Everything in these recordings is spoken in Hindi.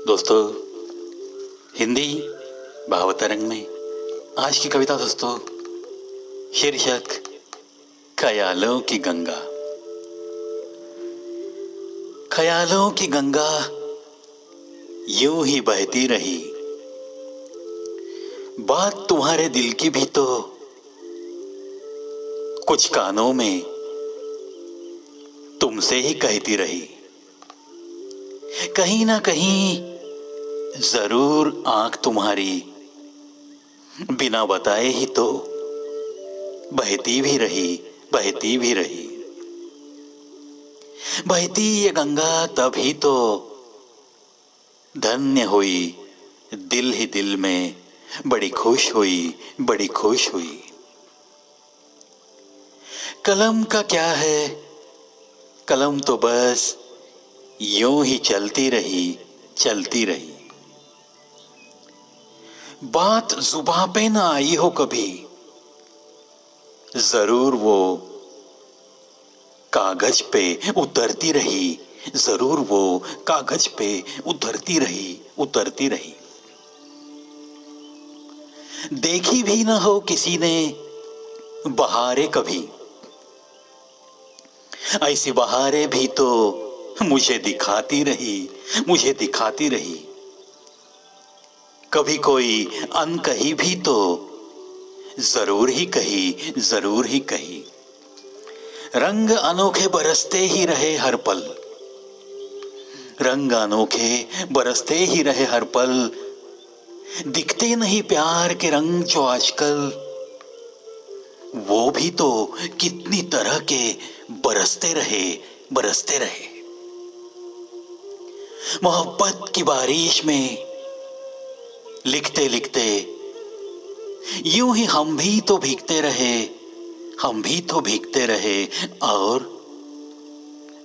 दोस्तों, हिंदी भावतरंग में आज की कविता दोस्तों, शीर्षक ख्यालों की गंगा। ख्यालों की गंगा यूं ही बहती रही, बात तुम्हारे दिल की भी तो कुछ कानों में तुमसे ही कहती रही। कहीं ना कहीं जरूर आंख तुम्हारी बिना बताए ही तो बहती भी रही, बहती भी रही। बहती ये गंगा तभी तो धन्य हुई, दिल ही दिल में बड़ी खुश हुई, बड़ी खुश हुई। कलम का क्या है, कलम तो बस यूं ही चलती रही, चलती रही। बात जुबां पे ना आई हो कभी, जरूर वो कागज पे उतरती रही, जरूर वो कागज पे उतरती रही, उतरती रही। देखी भी ना हो किसी ने बहारें कभी, ऐसी बहारें भी तो मुझे दिखाती रही, मुझे दिखाती रही। कभी कोई अनकही भी तो जरूर ही कही, जरूर ही कही। रंग अनोखे बरसते ही रहे हर पल, रंग अनोखे बरसते ही रहे हर पल। दिखते नहीं प्यार के रंग जो आजकल, वो भी तो कितनी तरह के बरसते रहे, बरसते रहे। मोहब्बत की बारिश में लिखते लिखते यूं ही हम भी तो भीगते रहे, हम भी तो भीगते रहे और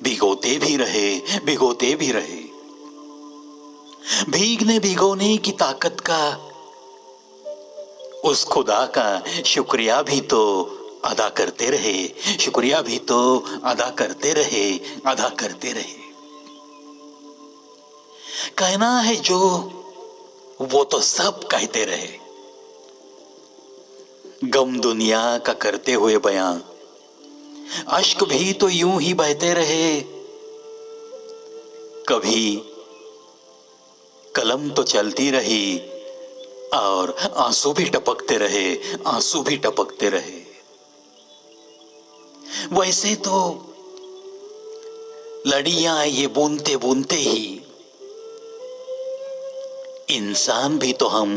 भिगोते भी रहे, भिगोते भी रहे। भीगने भिगोने की ताकत का, उस खुदा का शुक्रिया भी तो अदा करते रहे, शुक्रिया भी तो अदा करते रहे, अदा करते रहे। कहना है जो वो तो सब कहते रहे, गम दुनिया का करते हुए बयां। अश्क भी तो यूं ही बहते रहे, कभी कलम तो चलती रही और आंसू भी टपकते रहे, आंसू भी टपकते रहे। वैसे तो लड़ियां ये बूनते बूनते ही इंसान भी तो हम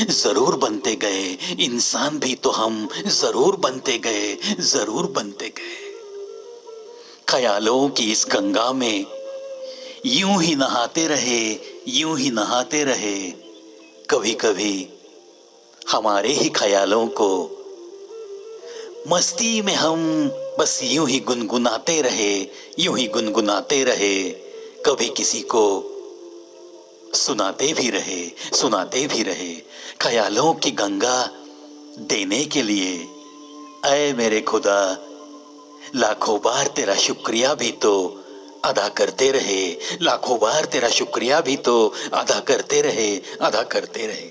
जरूर बनते गए, इंसान भी तो हम जरूर बनते गए, जरूर बनते गए। ख्यालों की इस गंगा में यूं ही नहाते रहे, यूं ही नहाते रहे। कभी कभी हमारे ही ख्यालों को मस्ती में हम बस यूं ही गुनगुनाते रहे, यूं ही गुनगुनाते रहे। कभी किसी को सुनाते भी रहे, सुनाते भी रहे। ख्यालों की गंगा देने के लिए ऐ मेरे खुदा लाखों बार तेरा शुक्रिया भी तो अदा करते रहे, लाखों बार तेरा शुक्रिया भी तो अदा करते रहे, अदा करते रहे।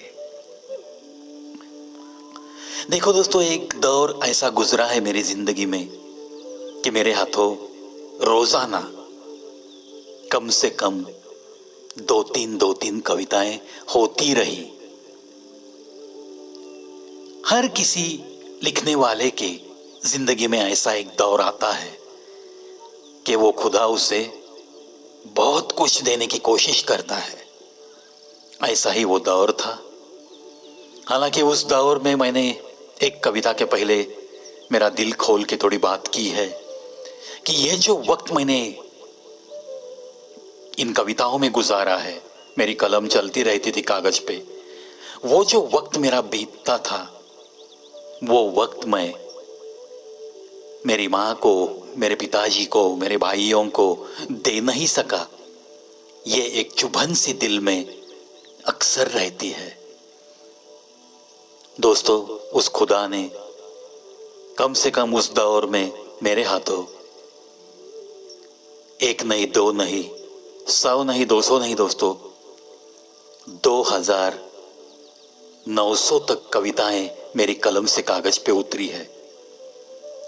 देखो दोस्तों, एक दौर ऐसा गुजरा है मेरी जिंदगी में कि मेरे हाथों रोजाना कम से कम दो तीन कविताएं होती रही। हर किसी लिखने वाले के जिंदगी में ऐसा एक दौर आता है कि वो खुदा उसे बहुत कुछ देने की कोशिश करता है। ऐसा ही वो दौर था। हालांकि उस दौर में मैंने एक कविता के पहले मेरा दिल खोल के थोड़ी बात की है कि ये जो वक्त मैंने इन कविताओं में गुजारा है, मेरी कलम चलती रहती थी कागज पे, वो जो वक्त मेरा बीतता था, वो वक्त मैं मेरी माँ को, मेरे पिताजी को, मेरे भाइयों को दे नहीं सका। ये एक चुभन सी दिल में अक्सर रहती है। दोस्तों, उस खुदा ने कम से कम उस दौर में मेरे हाथों एक नहीं, दो नहीं, 100 नहीं, 200 नहीं दोस्तों, 2900 तक कविताएं मेरी कलम से कागज पे उतरी है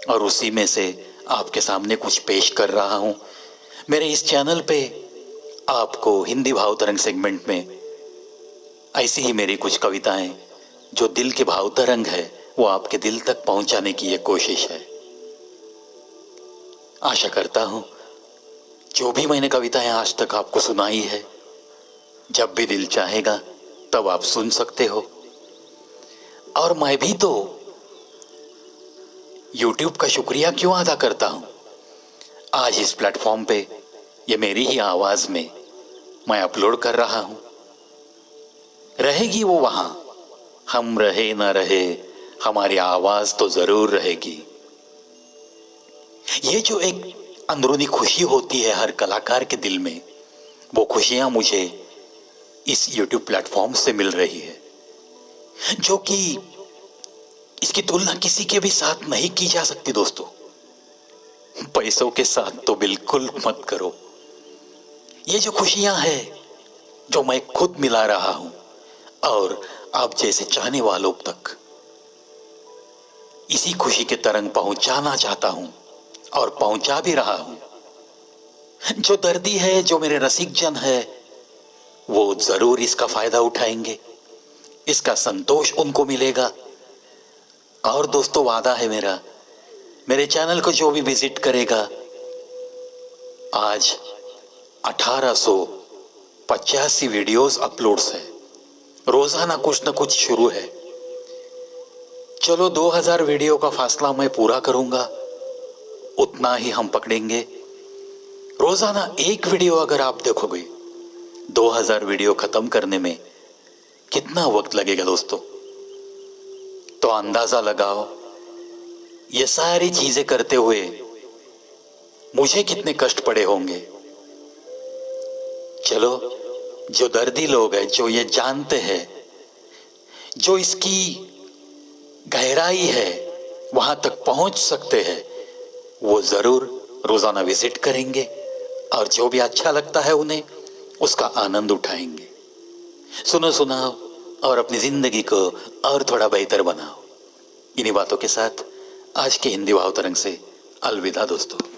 और उसी में से आपके सामने कुछ पेश कर रहा हूं। मेरे इस चैनल पे आपको हिंदी भाव तरंग सेगमेंट में ऐसी ही मेरी कुछ कविताएं जो दिल के भाव तरंग है वो आपके दिल तक पहुंचाने की ये कोशिश है। आशा करता हूं जो भी मैंने कविताएं आज तक आपको सुनाई है, जब भी दिल चाहेगा तब आप सुन सकते हो। और मैं भी तो YouTube का शुक्रिया क्यों अदा करता हूं। आज इस प्लेटफॉर्म पे ये मेरी ही आवाज में मैं अपलोड कर रहा हूं। रहेगी वो वहां, हम रहे ना रहे हमारी आवाज तो जरूर रहेगी। ये जो एक अंदरूनी खुशी होती है हर कलाकार के दिल में, वो खुशियां मुझे इस YouTube प्लेटफॉर्म से मिल रही है, जो कि इसकी तुलना किसी के भी साथ नहीं की जा सकती दोस्तों। पैसों के साथ तो बिल्कुल मत करो। ये जो खुशियां हैं जो मैं खुद मिला रहा हूं और आप जैसे चाहने वालों तक इसी खुशी के तरंग पहुंचाना चाहता हूं और पहुंचा भी रहा हूं। जो दर्दी है, जो मेरे रसिक जन है, वो जरूर इसका फायदा उठाएंगे, इसका संतोष उनको मिलेगा। और दोस्तों वादा है मेरा, मेरे चैनल को जो भी विजिट करेगा, आज 1885 वीडियोस अपलोड्स है, रोजाना कुछ न कुछ शुरू है। चलो 2000 वीडियो का फासला मैं पूरा करूंगा, उतना ही हम पकड़ेंगे। रोजाना एक वीडियो अगर आप देखोगे, 2000 वीडियो खत्म करने में कितना वक्त लगेगा दोस्तों। तो अंदाजा लगाओ ये सारी चीजें करते हुए मुझे कितने कष्ट पड़े होंगे। चलो जो दर्दी लोग हैं, जो ये जानते हैं, जो इसकी गहराई है वहां तक पहुंच सकते हैं, वो जरूर रोजाना विजिट करेंगे और जो भी अच्छा लगता है उन्हें उसका आनंद उठाएंगे। सुनो सुनाओ और अपनी जिंदगी को और थोड़ा बेहतर बनाओ। इन्हीं बातों के साथ आज के हिंदी भाव तरंग से अलविदा दोस्तों।